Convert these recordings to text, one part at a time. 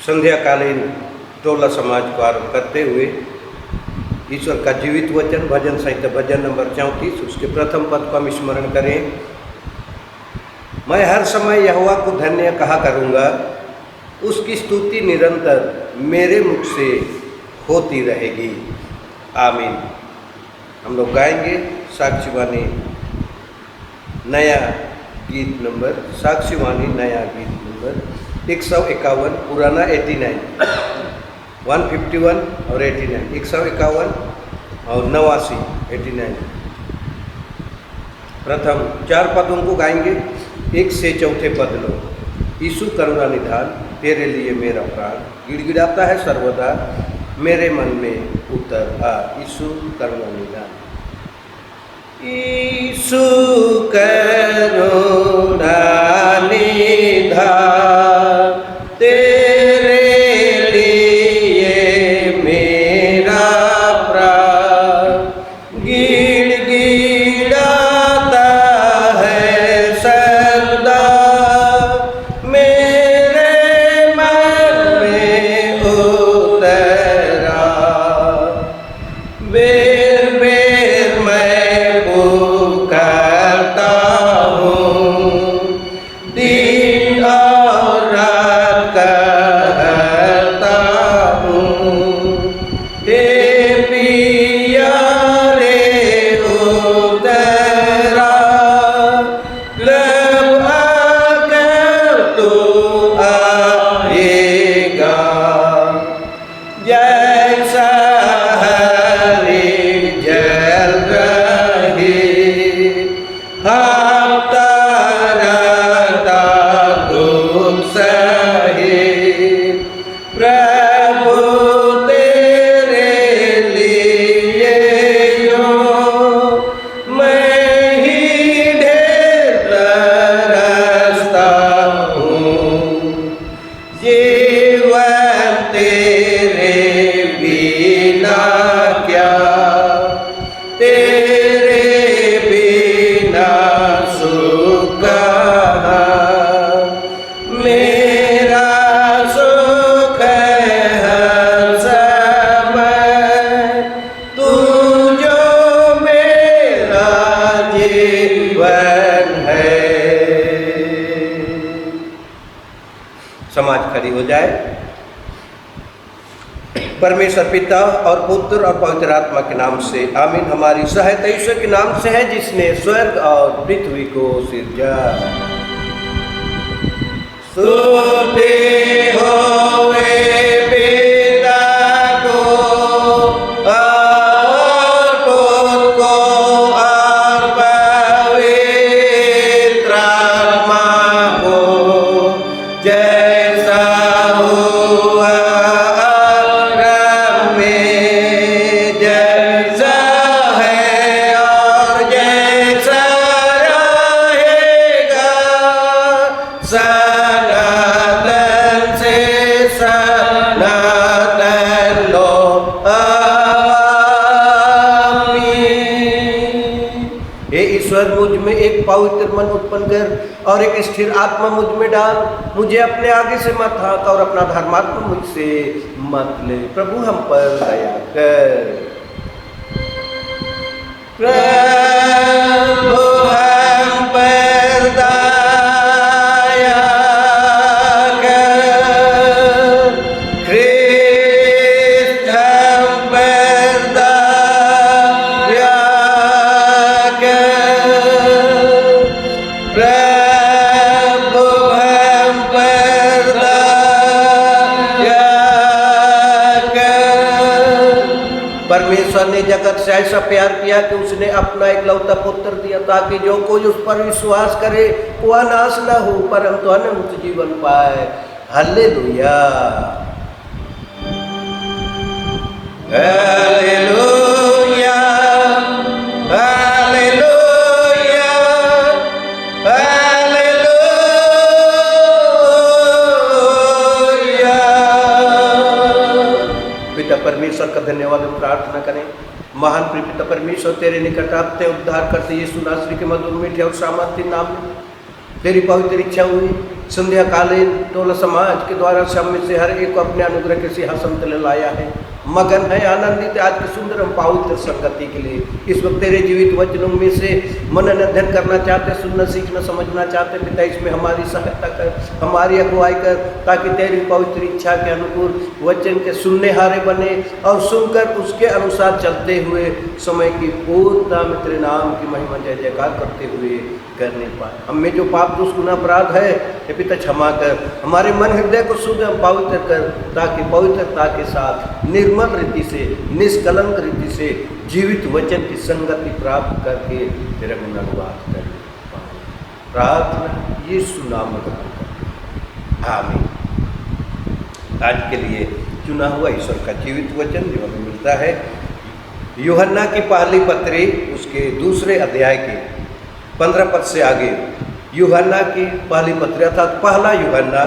संध्याकालीन टोला समाज को आरंभ करते हुए ईश्वर का जीवित वचन भजन संहिता भजन नंबर 34 उसके प्रथम पद को हम स्मरण करें। मैं हर समय यहोवा को धन्य कहा करूँगा, उसकी स्तुति निरंतर मेरे मुख से होती रहेगी। आमीन। हम लोग गाएंगे साक्षीवाणी नया गीत नंबर, साक्षीवाणी नया गीत नंबर 151, पुराना 89, 151 और 89, 151 और 89, 89। प्रथम 4 पदों को गाएंगे, 1 से 4 पद लो। यीशु करुणा निधान तेरे लिए मेरा प्राण गिड़गिड़ाता है सर्वदा, मेरे मन में उतर आ। यीशु करुणा निधान। यीशु करुणा निधान तेरे लिए मेरा प्राण गिड़गिड़ाता है सर्वदा, मेरे मन में उतरा। बेर बेर मैं पुकारता हूँ, दिन और रात कहता हूँ, हे पिया रे उतरा, लब आकर तू आएगा। जैसा हरी जल रही हम तरता दुख सही, प्रभु तेरे लिए यूं मैं ही ढेर तरसता हूँ। जीवन तेरे बिना क्या, तेरे बिना सुख कहाँ, मेरा सुख है हर समय, तू जो मेरा जीवन है। समाज खड़ी हो जाए। परमेश्वर पिता और पुत्र और पवित्र आत्मा के नाम से आमीन। हमारी सहायता ईश्वर के नाम से है जिसने स्वर्ग और पृथ्वी को सिरजा। स्तुति होवे पिता को और पुत्र को और पवित्र आत्मा को, जैसा हुआ आरंभ में, जैसा है और जैसा रहेगा, सनातन से सनातन लो। आमीन। हे ईश्वर, मुझ में एक पवित्र मन उत्पन्न कर और एक स्थिर आत्मा मुझ में डाल। मुझे अपने आगे से मत हाँक और अपना धर्मात्मा मुझसे मत ले। प्रभु हम पर दया कर। प्रभु हम पर दया कर, ख्रिस्त हम पर दया कर, प्रभु हम पर दया कर। परमेश्वर ने जगत से ऐसा प्यार किया कि उसने अपना एकलौता पुत्र दिया, ताकि जो कोई उस पर विश्वास करे वह नाश न हो परंतु अनंत जीवन पाए। Hallelujah, hallelujah, hallelujah, hallelujah. पिता परमेश्वर का धन्यवाद हम प्रार्थना करें। महान प्रिय पिता परमेश्वर, तेरे निकट आते उद्धार करते यीशु नासरी के मधुर मीठे और सामर्थ्य नाम में तेरी पवित्र इच्छा हुई संध्याकालीन टोला समाज के द्वारा सब में से हर एक को अपने अनुग्रह के सिंहासन तले लाया है। मगन है, आनंदित है आज की सुंदर हम पवित्र संगति के लिए। इस वक्त तेरे जीवित वचनों में से मनन अध्ययन करना चाहते, सुनना सीखना समझना चाहते पिता, इसमें हमारी सहायता कर, हमारी अगुवाई कर, ताकि तेरी पवित्र इच्छा के अनुकूल वचन के सुनने हारे बने और सुनकर उसके अनुसार चलते हुए समय की पूर्णता में तेरे नाम की महिमा जय जयकार करते हुए करने पाए। हम में जो पाप दोष गुनाह अपराध है ये पिता क्षमा कर, हमारे मन हृदय को शुद्ध एवं पवित्र कर, ताकि पवित्रता के साथ निर्मल रीति से, निष्कलंक रीति से जीवित वचन की संगति प्राप्त करके तेरा गुणानुवाद कर पाए। प्रार्थना यीशु नाम में कर, आमीन। आज के लिए चुना हुआ ईश्वर का जीवित वचन जो हमें मिलता है यूहन्ना की पहली पत्री उसके दूसरे अध्याय के 15 पद से आगे। यूहन्ना की पहली पत्री अर्थात पहला यूहन्ना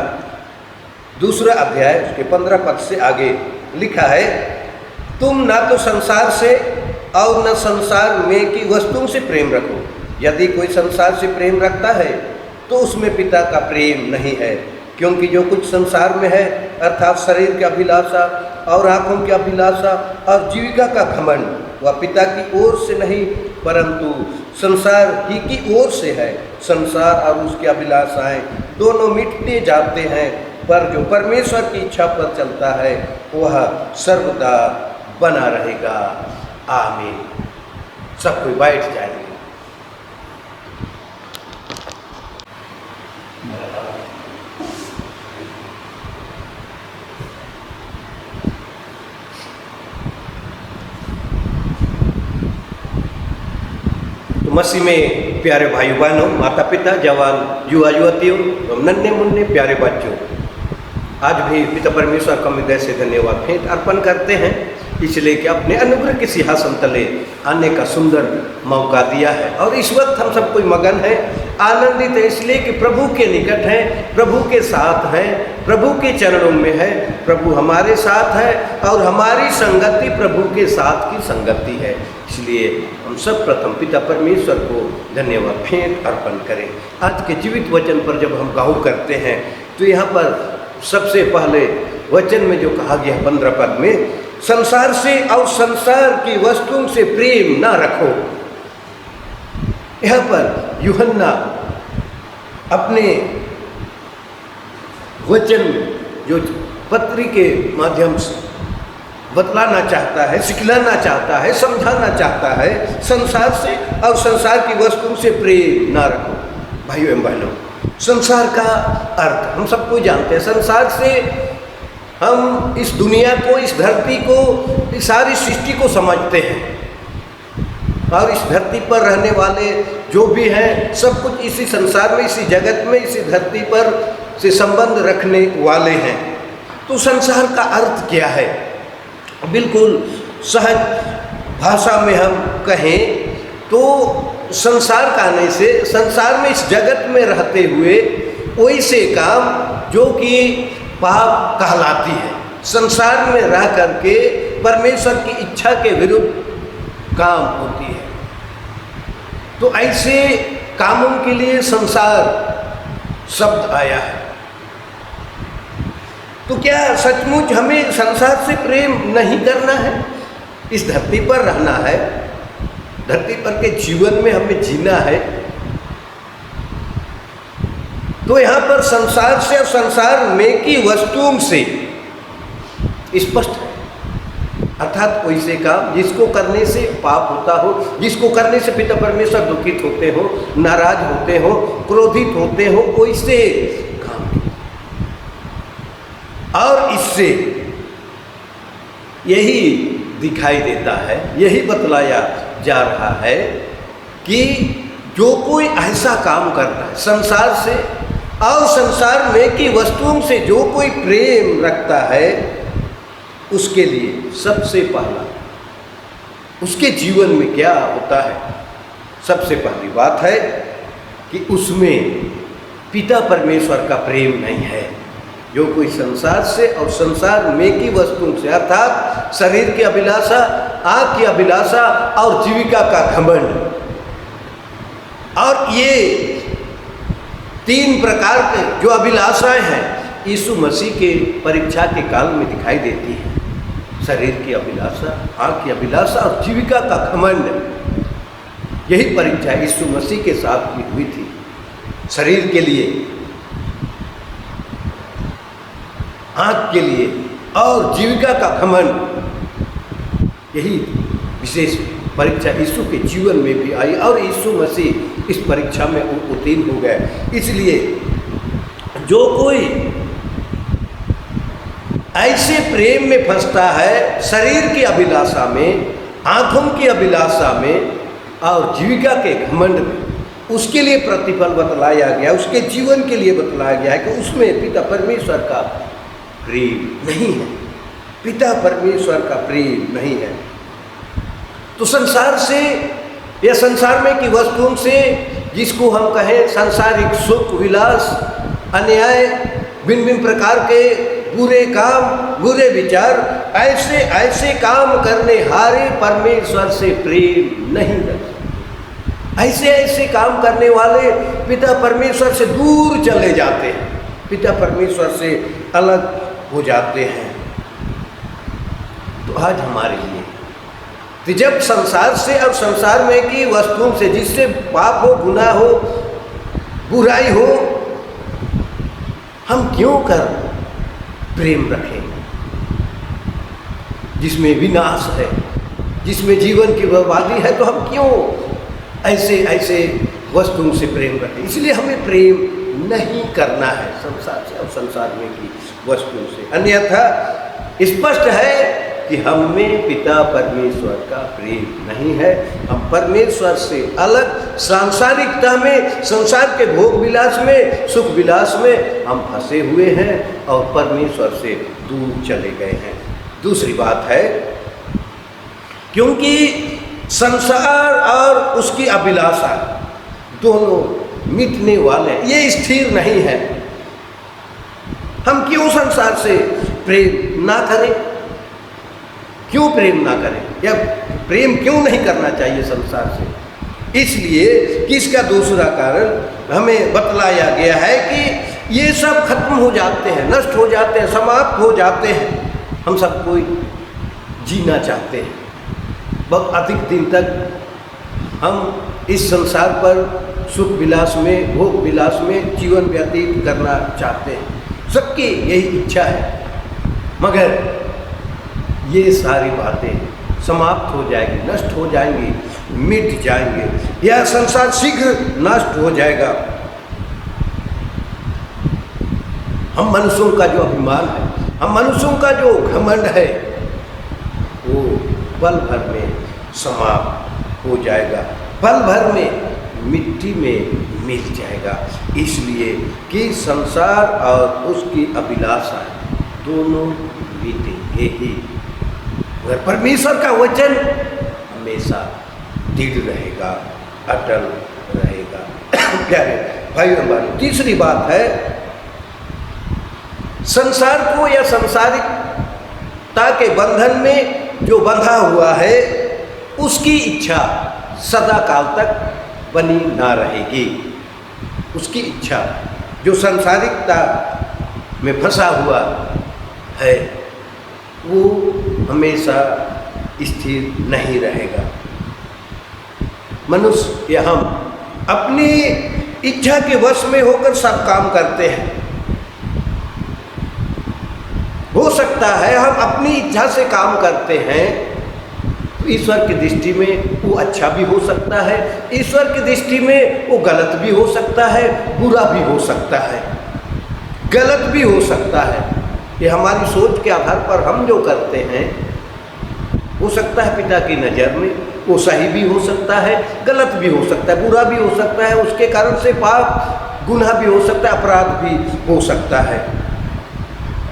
दूसरा अध्याय उसके 15 पद से आगे लिखा है, तुम ना तो संसार से और न संसार में की वस्तुओं से प्रेम रखो। यदि कोई संसार से प्रेम रखता है तो उसमें पिता का प्रेम नहीं है, क्योंकि जो कुछ संसार में है अर्थात शरीर की अभिलाषा और आँखों की अभिलाषा और जीविका का घमंड, वह पिता की ओर से नहीं परंतु संसार ही की ओर से है। संसार और उसकी अभिलाषाएं दोनों मिटते जाते हैं, पर जो परमेश्वर की इच्छा पर चलता है वह सर्वदा बना रहेगा। आमीन। सब कोई बैठ जाएंगे। तो मसीह में प्यारे भाई बहनों, माता पिता, जवान युवा युवतियों, नन्हे मुन्ने प्यारे बच्चों, आज भी पिता परमेश्वर का हृदय से धन्यवाद भेंट अर्पण करते हैं, इसलिए कि अपने अनुग्रह के सिंहासन तले आने का सुंदर मौका दिया है। और इस वक्त हम सब कोई मगन है, आनंदित है, इसलिए कि प्रभु के निकट है, प्रभु के साथ है, प्रभु के चरणों में है, प्रभु हमारे साथ है और हमारी संगति प्रभु के साथ की संगति है। इसलिए हम सब प्रथम पिता परमेश्वर को धन्यवाद भेंट अर्पण करें। आज के जीवित वचन पर जब हम गौर करते हैं तो यहाँ पर सबसे पहले वचन में जो कहा गया 15 पद में, संसार से और संसार की वस्तुओं से प्रेम ना रखो। यहाँ पर यूहन्ना अपने वचन जो पत्री के माध्यम से बतलाना चाहता है, सिखलाना चाहता है, समझाना चाहता है, संसार से और संसार की वस्तुओं से प्रेम ना रखो। भाइयों एवं बहनों, संसार का अर्थ हम सबको जानते हैं। संसार से हम इस दुनिया को, इस धरती को, इस सारी सृष्टि को समझते हैं और इस धरती पर रहने वाले जो भी हैं सब कुछ इसी संसार में, इसी जगत में, इसी धरती पर से संबंध रखने वाले हैं। तो संसार का अर्थ क्या है? बिल्कुल सहज भाषा में हम कहें तो संसार कहने से संसार में, इस जगत में रहते हुए वैसे काम जो कि पाप कहलाती है, संसार में रह करके परमेश्वर की इच्छा के विरुद्ध काम होती है। तो ऐसे कामों के लिए संसार शब्द आया है। तो क्या सचमुच हमें संसार से प्रेम नहीं करना है? इस धरती पर रहना है, धरती पर के जीवन में हमें जीना है। तो यहाँ पर संसार से और संसार में की वस्तुओं से स्पष्ट है, अर्थात वैसे काम जिसको करने से पाप होता हो, जिसको करने से पिता परमेश्वर दुखित होते हो, नाराज होते हो, क्रोधित होते हो, वैसे काम। और इससे यही दिखाई देता है, यही बतलाया जा रहा है कि जो कोई ऐसा काम करता है संसार से और संसार में की वस्तुओं से जो कोई प्रेम रखता है, उसके लिए सबसे पहला उसके जीवन में क्या होता है? सबसे पहली बात है कि उसमें पिता परमेश्वर का प्रेम नहीं है। जो कोई संसार से और संसार में की वस्तुओं से अर्थात शरीर की अभिलाषा, आँख की अभिलाषा और जीविका का घमंड, और ये 3 प्रकार के जो अभिलाषाएं हैं यीशु मसीह के परीक्षा के काल में दिखाई देती है। शरीर की अभिलाषा, आँख की अभिलाषा और जीविका का घमंड, यही परीक्षा यीशु मसीह के साथ भी हुई थी। शरीर के लिए, आँख के लिए और जीविका का घमंड, यही विशेष परीक्षा यीशु के जीवन में भी आई और यीशु मसीह इस परीक्षा में उत्तीर्ण हो गए। इसलिए जो कोई ऐसे प्रेम में फंसता है, शरीर की अभिलाषा में, आँखों की अभिलाषा में और जीविका के घमंड में, उसके लिए प्रतिफल बतलाया गया, उसके जीवन के लिए बतलाया गया है कि उसमें पिता परमेश्वर का प्रेम नहीं है, पिता परमेश्वर का प्रेम नहीं है। तो संसार से या संसार में की वस्तुओं से, जिसको हम कहें सांसारिक सुख विलास, अन्याय, भिन्न भिन्न प्रकार के बुरे काम, बुरे विचार, ऐसे ऐसे काम करने हारे परमेश्वर से प्रेम नहीं रखते। ऐसे ऐसे काम करने वाले पिता परमेश्वर से दूर चले जाते हैं, पिता परमेश्वर से अलग हो जाते हैं। तो आज हमारे लिए तो जब संसार से और संसार में की वस्तुओं से, जिससे पाप हो, गुनाह हो, बुराई हो, हम क्यों कर प्रेम रखें? जिसमें विनाश है, जिसमें जीवन की बर्बादी है, तो हम क्यों ऐसे ऐसे वस्तुओं से प्रेम रखें? इसलिए हमें प्रेम नहीं करना है संसार से और संसार में की वस्तुओं से। अन्यथा स्पष्ट है कि हमें पिता परमेश्वर का प्रेम नहीं है। हम परमेश्वर से अलग सांसारिकता में, संसार के भोग विलास में, सुख विलास में हम फंसे हुए हैं और परमेश्वर से दूर चले गए हैं। दूसरी बात है, क्योंकि संसार और उसकी अभिलाषा दोनों मिटने वाले, ये स्थिर नहीं है। हम क्यों संसार से प्रेम ना करें? क्यों प्रेम ना करें, या प्रेम क्यों नहीं करना चाहिए संसार से? इसलिए कि इसका दूसरा कारण हमें बतलाया गया है कि ये सब खत्म हो जाते हैं, नष्ट हो जाते हैं, समाप्त हो जाते हैं। हम सब कोई जीना चाहते हैं, बहुत अधिक दिन तक हम इस संसार पर सुख विलास में, भोग विलास में जीवन व्यतीत करना चाहते हैं। सबकी यही इच्छा है, मगर ये सारी बातें समाप्त हो जाएंगी, नष्ट हो जाएंगी, मिट जाएंगे, यह संसार शीघ्र नष्ट हो जाएगा। हम मनुष्यों का जो अभिमान है, हम मनुष्यों का जो घमंड है, वो पल भर में समाप्त हो जाएगा, पल भर में मिट्टी में मिल जाएगा। इसलिए कि संसार और उसकी अभिलाषा दोनों मिटेंगे ही, मगर परमेश्वर का वचन हमेशा दृढ़ रहेगा, अटल रहेगा। प्यारे भाई बहनों, तीसरी बात है, संसार को या सांसारिकता के बंधन में जो बंधा हुआ है, उसकी इच्छा सदा काल तक बनी ना रहेगी। उसकी इच्छा जो सांसारिकता में फंसा हुआ है, वो हमेशा स्थिर नहीं रहेगा। मनुष्य या हम अपनी इच्छा के वश में होकर सब काम करते हैं। हो सकता है हम अपनी इच्छा से काम करते हैं, तो ईश्वर की दृष्टि में वो अच्छा भी हो सकता है, ईश्वर की दृष्टि में वो गलत भी हो सकता है, बुरा भी हो सकता है, गलत भी हो सकता है। ये हमारी सोच के आधार पर हम जो करते हैं, हो सकता है पिता की नज़र में वो सही भी हो सकता है, गलत भी हो सकता है, बुरा भी हो सकता है, उसके कारण से पाप गुनाह भी हो सकता है, अपराध भी हो सकता है।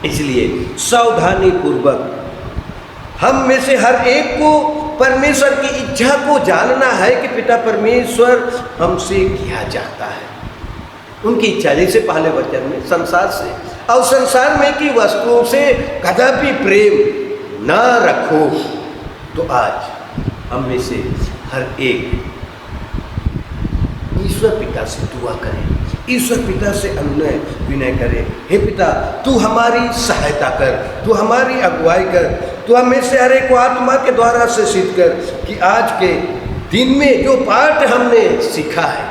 इसलिए सावधानी पूर्वक हम में से हर एक को परमेश्वर की इच्छा को जानना है कि पिता परमेश्वर हमसे क्या चाहता है। उनकी इच्छा, जैसे पहले वचन में, संसार से और संसार में की वस्तुओं से कदापि प्रेम ना रखो। तो आज हम में से हर एक ईश्वर पिता से दुआ करें ईश्वर पिता से अनुनय विनय करें, हे पिता तू हमारी सहायता कर, तू हमारी अगुवाई कर, तू हमें से हर एक को आत्मा के द्वारा से सिद्ध कर कि आज के दिन में जो पाठ हमने सीखा है,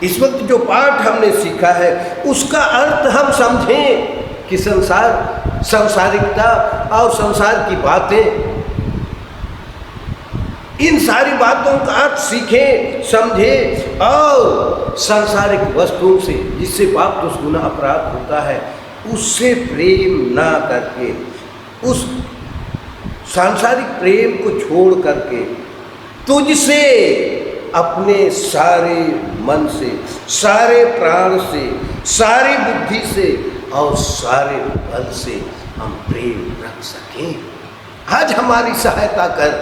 इस वक्त जो पाठ हमने सीखा है उसका अर्थ हम समझें कि सांसारिकता और संसार की बातें, इन सारी बातों का अर्थ सीखें, समझें और सांसारिक वस्तुओं से जिससे पाप दोष गुनाह अपराध होता है उससे प्रेम ना करके, उस सांसारिक प्रेम को छोड़ करके तुझसे अपने सारे मन से, सारे प्राण से, सारी बुद्धि से और सारे बल से हम प्रेम रख सकें। आज हमारी सहायता कर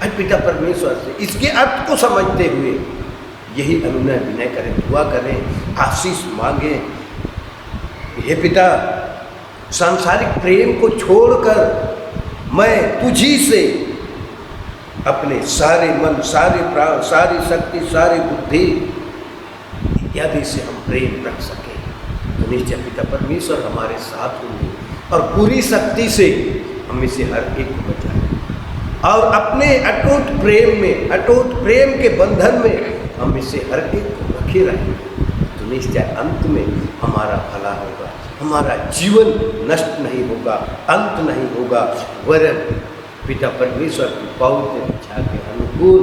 आज पिता परमेश्वर से, इसके अर्थ को समझते हुए यही अनुनय विनय करें, दुआ करें, आशीष मांगें। हे पिता सांसारिक प्रेम को छोड़कर मैं तुझी से अपने सारे मन, सारे प्राण, सारी शक्ति, सारी बुद्धि इत्यादि से हम प्रेम रख सकें। तो निश्चय पिता परमेश्वर हमारे साथ होंगे और पूरी शक्ति से हम इसे हर एक को बचाएं और अपने अटूट प्रेम में, अटूट प्रेम के बंधन में हम इसे हर एक को रखे रहेंगे। तो निश्चय अंत में हमारा भला होगा, हमारा जीवन नष्ट नहीं होगा, अंत नहीं होगा, वरन पिता परमेश्वर की पवित्र इच्छा के अनुकूल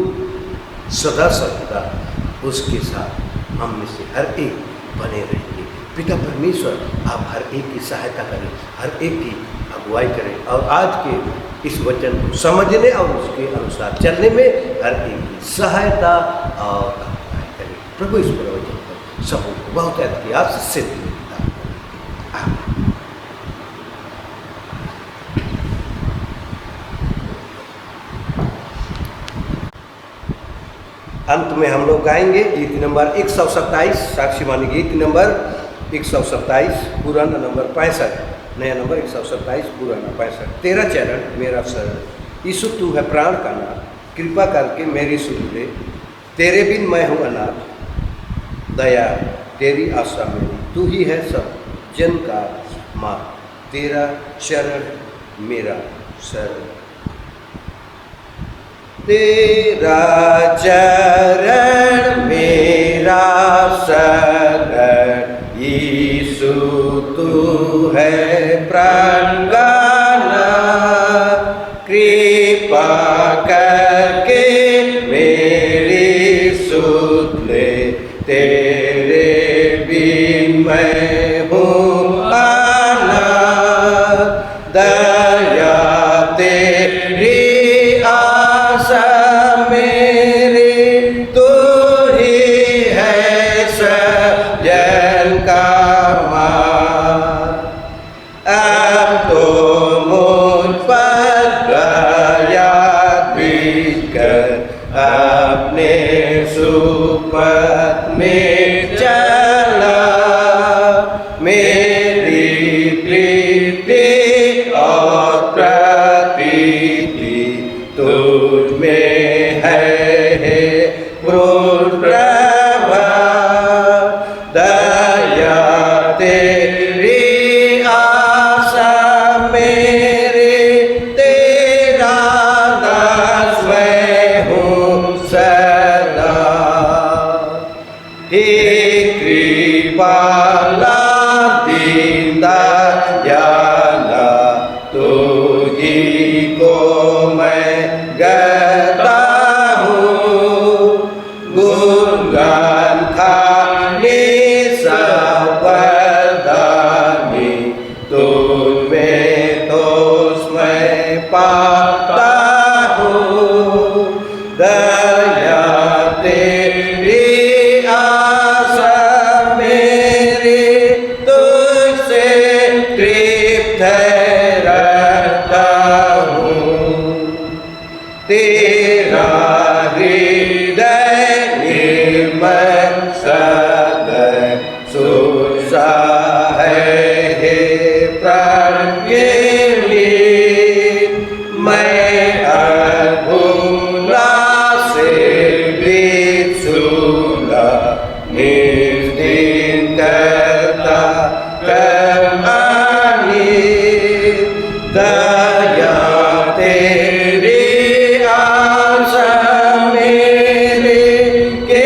सदा सर्वदा उसके साथ हम में से हर एक बने रहेंगे। पिता परमेश्वर आप हर एक की सहायता करें, हर एक की अगुवाई करें और आज के इस वचन को समझने और उसके अनुसार चलने में हर एक की सहायता और अगुवाई करें। प्रभु इस प्रवचन पर सबको बहुत एहतियात से देता है। अंत में हम लोग गाएंगे गीत नंबर 127, साक्षीवाणी गीत नंबर 127, पुराना नंबर 65, नया नंबर 127, पुराना 65। तेरा चरण मेरा शरण, यीशु तू है प्राण का नाथ, कृपा करके मेरी सुन ले, तेरे बिन मैं हूँ अनाथ, दया तेरी आशा मेरी, तू ही है सब जन का माँ, तेरा चरण मेरा शरण। तेरा चरण मेरा शरण, यीशु तू है प्राण का नाथ, कृपा करके मेरी सुध ले, तेरे बिन मैं हूँ अनाथ, दया तेरी आशा मेरी, तू ही है सजन का माँ। अब तो मुझ पर दया कर अपने सुपथ में चला, मेरी प्रीति और प्रतीति तुझ में है, पूर्ण प्रभा दया कमानी, दया तेरी आशा मेरे, कि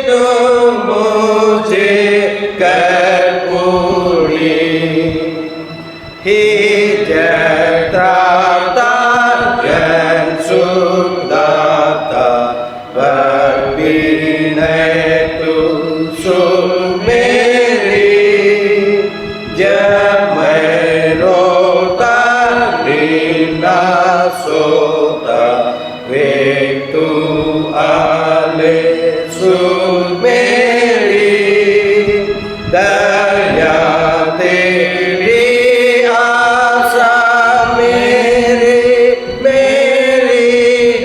तुम मुझे कर पूरी। हे जयत्राता ज्ञान सुखदाता, विनय तू सुन मेरी। जब मैं रोता बिना सोता, वे तू आले सुन मेरी। दया तेरी आशा मेरी,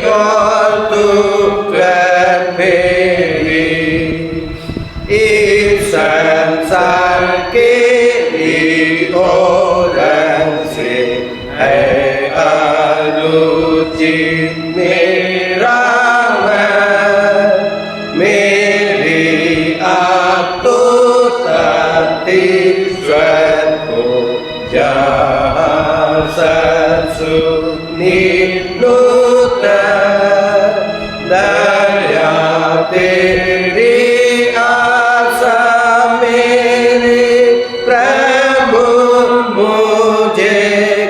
और तू कर मेरी। इस संसार के रंग से है आलोचित मेरा मन, मेरी आत्मोत्तीश्वर को जहाँ सुनी नूतन। दया तेरी आशा मेरे, प्रभु मुझे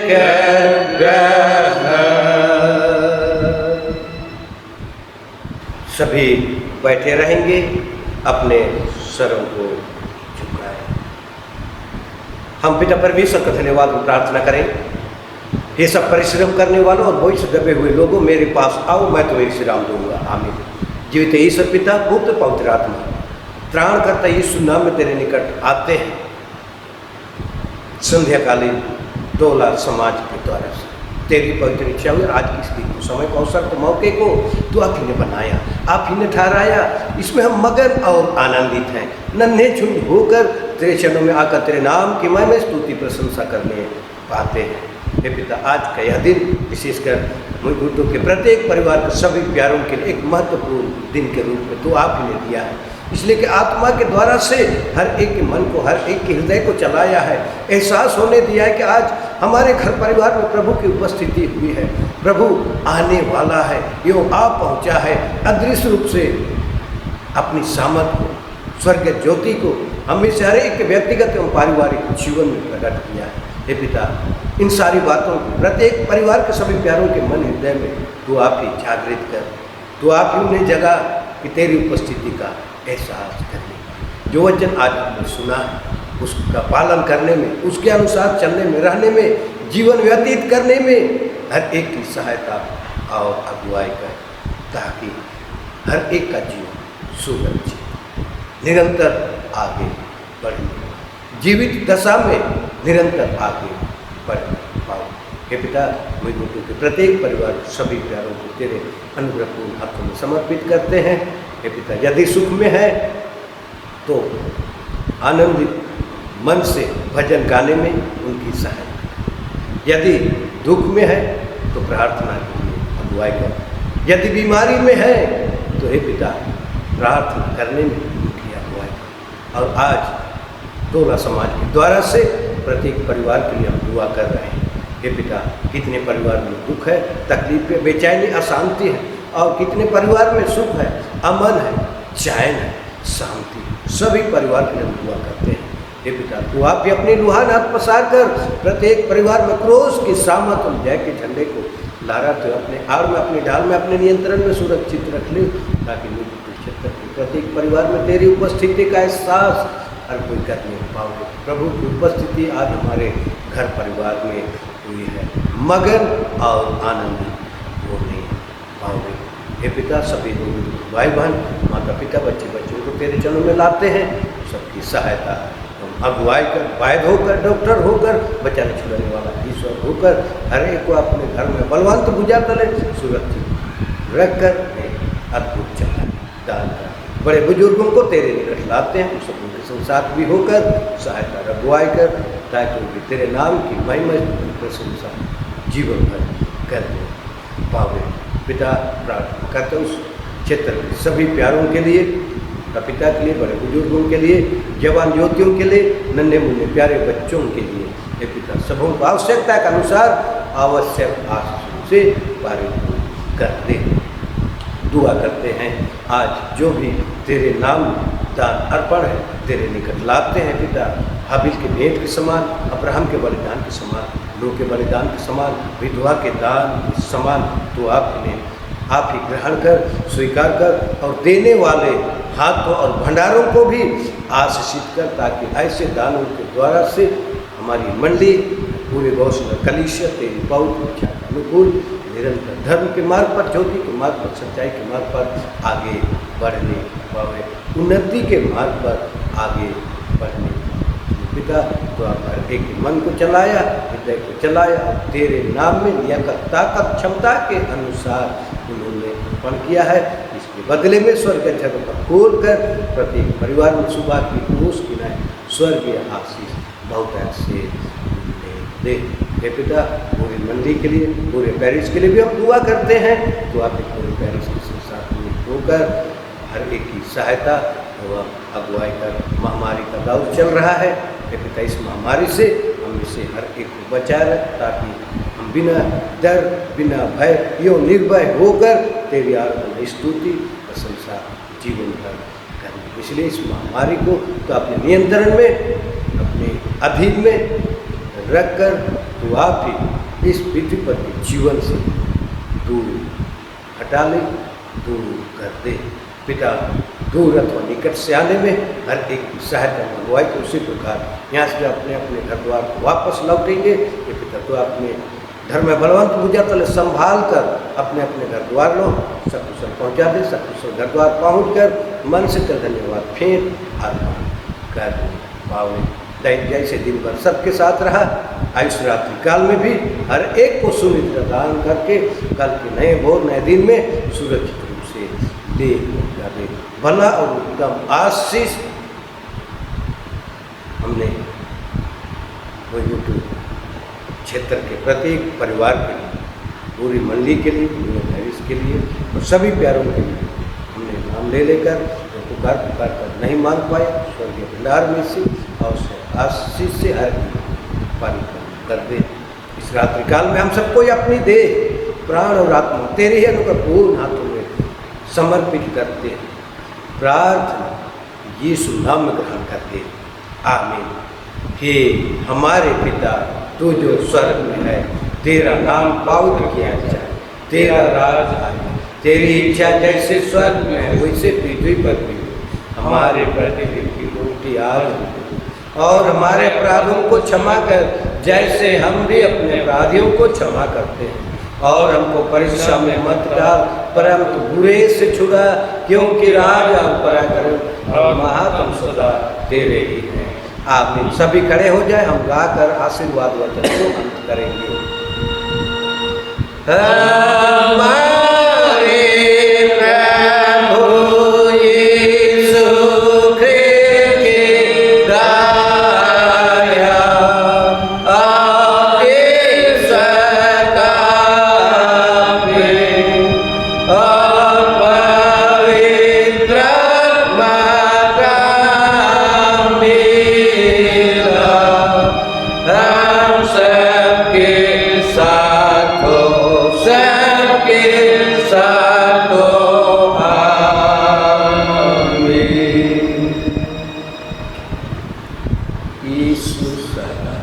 कर ग्रहण। सभी बैठे रहेंगे, अपने सरों को झुकाएं। हम पिता परमेश्वर का धन्यवाद और प्रार्थना करें। ये सब परिश्रम करने वालों और बोझ से दबे हुए लोगों, मेरे पास आओ, मैं तुम्हें विश्राम दूंगा। आमीन। जीवित ईश्वर पिता, पुत्र, पवित्र आत्मा, त्राण करता यीशु नाम में तेरे निकट आते हैं। संध्याकालीन डोला समाज के द्वारा से तेरी पवित्र इच्छा हुई। आज की स्थिति को, समय को, अवसर को, मौके को तू आप ही ने बनाया, आप ही ने ठहराया। इसमें हम मगन और आनंदित हैं। नन्हे झुंड होकर तेरे चरणों में आकर तेरे नाम की महिमा स्तुति प्रशंसा करने पाते हैं। हे पिता, आज का यह दिन विशेषकर मुझे के प्रत्येक परिवार के सभी प्यारों के लिए एक महत्वपूर्ण दिन के रूप में तो आप ही ने दिया है। इसलिए कि आत्मा के द्वारा से हर एक के मन को, हर एक के हृदय को चलाया है। एहसास होने दिया है कि आज हमारे घर परिवार में प्रभु की उपस्थिति हुई है, प्रभु आने वाला है, यो आ पहुँचा है। अदृश्य रूप से अपनी सामर्थ को, स्वर्ग ज्योति को हमें से हर एक के व्यक्तिगत एवं पारिवारिक जीवन में प्रकट किया है। हे पिता, इन सारी बातों को प्रत्येक परिवार के सभी प्यारों के मन हृदय में तू आप ही जागृत कर, तू आप ही उन्हें जगह कि तेरी उपस्थिति का एहसास करने। जो वचन आज हमने सुना है उसका पालन करने में, उसके अनुसार चलने में, रहने में, जीवन व्यतीत करने में हर एक की सहायता और अगुवाई कर, ताकि हर एक का जीवन सुरक्षित निरंतर आगे बढ़े, जीवित दशा में निरंतर आगे बढ़ पाओ। हे पिता, मुझे के प्रत्येक परिवार सभी प्यारों को तेरे अनुग्रहपूर्ण हाथों में समर्पित करते हैं। हे पिता, यदि सुख में है तो आनंदित मन से भजन गाने में उनकी सहायता, यदि दुख में है तो प्रार्थना के लिए अगुवाई कर, यदि बीमारी में है तो हे पिता प्रार्थना करने में उनकी अगुवाई कर। और आज डोला समाज के द्वारा से प्रत्येक परिवार के लिए हम दुआ कर रहे हैं। हे पिता, कितने परिवार में दुख है, तकलीफ है, बेचैनी, अशांति है, और कितने परिवार में सुख है, अमन है, चैन है, शांति। सभी परिवार के लिए हम दुआ करते हैं। हे पिता, तू आप भी अपनी लुहान हाथ पसार कर प्रत्येक परिवार में क्रोध की सामत और जय के झंडे को लहरा तो अपने आड़ में, अपनी ढाल में, अपने नियंत्रण में सुरक्षित रख ले, ताकि क्षेत्र के प्रत्येक परिवार में तेरी उपस्थिति का एहसास हर कोई करने पाओगे। प्रभु की उपस्थिति आज हमारे घर परिवार में हुई है, मगन और आनंदित होने पाओगे। हे पिता, सभी लोग, भाई बहन, माता पिता, बच्चे बच्चों को तेरे चरणों में लाते हैं। सबकी सहायता हम अगुवाई कर, वायद होकर, डॉक्टर होकर, बचाने छुड़ाने वाला ईश्वर होकर हर एक को अपने घर में बलवंत भुजा तले सुरक्षित रखकर अद्भुत चला दान कर। बड़े बुजुर्गों को तेरे निकट लाते हैं, उन सब के साथ भी होकर सहायता अगुवाई कर, ताकि उनकी तेरे नाम की महिमा प्रशंसा जीवन भर कर पावे। पिता, प्रार्थना करते उस क्षेत्र के सभी प्यारों के लिए, पिता के लिए, बड़े बुजुर्गों के लिए, जवान ज्योतियों के लिए, नन्हे मुन्ने प्यारे बच्चों के लिए हे पिता सबों को आवश्यकता के अनुसार आवश्यक आशीषों से परिपूर्ण कर दे। दुआ करते हैं आज जो भी तेरे नाम दान अर्पण है तेरे निकट लाते हैं पिता, हाबिल के भेंट के समान, अब्राहम के बलिदान के समान, नूह के बलिदान के समान, विधवा के दान के समान तो आप ही ग्रहण कर, स्वीकार कर और देने वाले हाथों और भंडारों को भी आशीषित कर, ताकि ऐसे दानों के द्वारा से हमारी मंडली पूरे गौशाला कलीसिया तेरी पवित्र इच्छा के अनुकूल निरंतर धर्म के मार्ग पर, ज्योति के मार्ग पर, सच्चाई के मार्ग पर आगे बढ़ने पावे, उन्नति के मार्ग पर आगे बढ़ने पिता। तो आप हर एक मन को चलाया, हृदय को चलाया और तेरे नाम में लियाकत ताकत क्षमता के अनुसार उन्होंने अर्पण किया है। इसके बदले में स्वर्ग जगह पर खोल कर प्रत्येक परिवार में सुबह की ओस गिनाए स्वर्गीय आशीष बहुत ऐसे दे। हे पिता पूरी मंडली के लिए, पूरे पैरिश के लिए भी हम दुआ करते हैं। तो आप पूरे पैरिश के साथ में होकर हर एक की सहायता व अगुवाई कर, महामारी का दौर चल रहा है हे पिता, इस महामारी से हम इसे हर एक को बचा रहे, ताकि हम बिना डर बिना भय यो निर्भय होकर तेरी आराधना स्तुति प्रशंसा जीवन भर करें। इसलिए इस महामारी को तो अपने नियंत्रण में, अपने अधीन में रखकर तो आप ही इस पृथ्वी पर के जीवन से दूर हटा ले, दूर कर दे पिता। दूर अथवा निकट से आने में हर एक की सहायता मंगवाई, तो उसी प्रकार यहाँ से अपने अपने घर द्वार को वापस लौटेंगे ये पिता। तो अपने घर में बलवंत पूजा तले संभाल कर अपने अपने घर द्वार लो, सकुशल पहुँचा दे, सकुशल घर द्वार पहुँच कर मन से कर धन्यवाद फिर अर्पण कर पावे। जैसे दिन भर सबके साथ रहा, आयुष रात्रि काल में भी हर एक को सुनिश्चित दान करके कल के नए भोर नए दिन में सुरक्षित रूप से ले जावे। भला और उत्तम आशीष हमने वो यूट्यूब क्षेत्र के प्रत्येक परिवार के लिए, पूरी मंडली के लिए, पूरे पैरिश के लिए और सभी प्यारों के लिए हमने नाम ले लेकर पुकार कर नहीं मांग पाए, स्वर्गीय भंडार में से और आशीष से हर पानी कर दे। इस रात्रि काल में हम सबको अपनी देह प्राण और आत्मा तेरे ही अनुग्रह पूर्ण हाथों में समर्पित करते हैं। प्रार्थना यीशु नाम में ग्रहण करते आमीन। हे हमारे पिता तू जो स्वर्ग में है, तेरा नाम पवित्र किया जाए, तेरा राज आए, तेरी इच्छा जैसे स्वर्ग में है वैसे पृथ्वी पर भी। हमारे प्रतिदिन की रोटी आज और हमारे अपराधों को क्षमा कर जैसे हम भी अपने अपराधियों को क्षमा करते हैं, और हमको परीक्षा में मत डाल परंतु बुरे से छुड़ा, क्योंकि राज और पराक्रम और महात्म सदा तेरे ही हैं। आमीन। सभी खड़े हो जाए, हम गाकर आशीर्वाद वचन को अंत करेंगे। हमारे प्रभु यीशु ख्रिस्त की दया और ईश्वर का प्रेम और पवित्र आत्मा का मिला हम सबके साथ हो, सबके साथ हो। आमीन। यीशु सदा